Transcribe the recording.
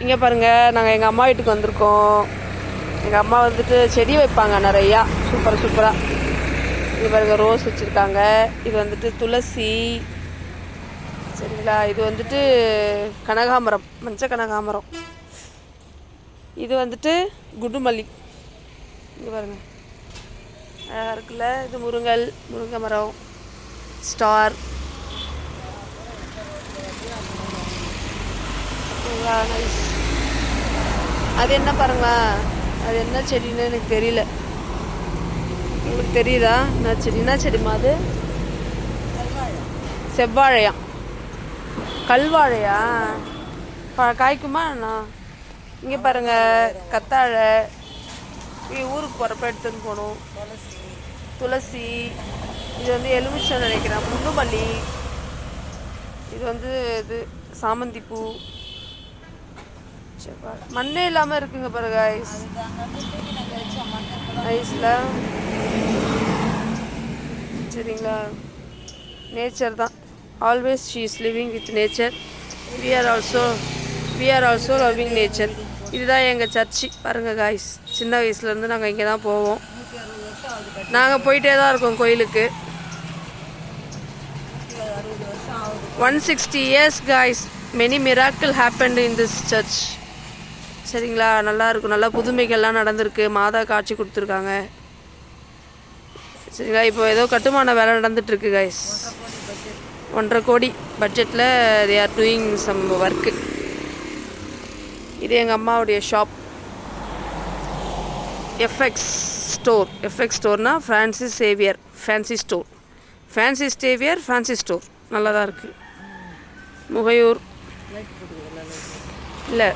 இங்கே பாருங்கள், நாங்கள் எங்கள் அம்மா வீட்டுக்கு வந்திருக்கோம். எங்கள் அம்மா வந்துட்டு செடி வைப்பாங்க நிறையா, சூப்பராக. இது பாருங்கள், ரோஸ் வச்சுருக்காங்க. இது வந்துட்டு துளசி, சரிங்களா. இது வந்துட்டு கனகாமரம், மஞ்சள் கனகாமரம். இது வந்துட்டு குண்டுமல்லி. இங்கே பாருங்கள், அழகாக இருக்குல்ல. இது முருங்கை மரம், ஸ்டார். நைஸ். அது என்ன பாருங்களேன், அது என்ன செடின்னு எனக்கு தெரியல. உங்களுக்கு தெரியுதா என்ன செடி? என்ன செடிமா அது? செவ்வாழையா? கல்வாழையா? காய்க்குமா என்ன? இங்கே பாருங்கள், கத்தாழை. ஊருக்கு போகிறப்ப எடுத்துன்னு போகணும். துளசி. இது வந்து எலுமிச்சை நினைக்கிறேன். குண்டுமல்லி. இது வந்து இது சாமந்தி பூ. மண்ணே இல்லாமல் இருக்குங்க பாருங்க ஐஸ். ஐஸில் சரிங்களா. நேச்சர் தான். Always she is living with nature. We are also loving nature. இதுதான் எங்கள் சர்ச்சு பாருங்கள் காய்ஸ். சின்ன வயசுலேருந்து நாங்கள் இங்கே தான் போவோம். நாங்கள் போயிட்டே தான் இருக்கோம் கோயிலுக்கு. 160 years guys. Many miracle happened in this church. சரிங்களா. நல்லா இருக்கும். நல்லா புதுமைகள்லாம் நடந்திருக்கு. மாதா காட்சி கொடுத்துருக்காங்க. சரிங்களா. இப்போ ஏதோ கட்டுமான வேலை நடந்துட்டுருக்கு கைஸ். 1.5 கோடி பட்ஜெட்டில் they are doing some work. இது எங்கள் அம்மாவுடைய ஷாப், எஃப்எக்ஸ் ஸ்டோர்னா ஃப்ரான்சிஸ் சேவியர் ஃபேன்சி ஸ்டோர். நல்லா தான் இருக்குது. முகையூர் இல்லை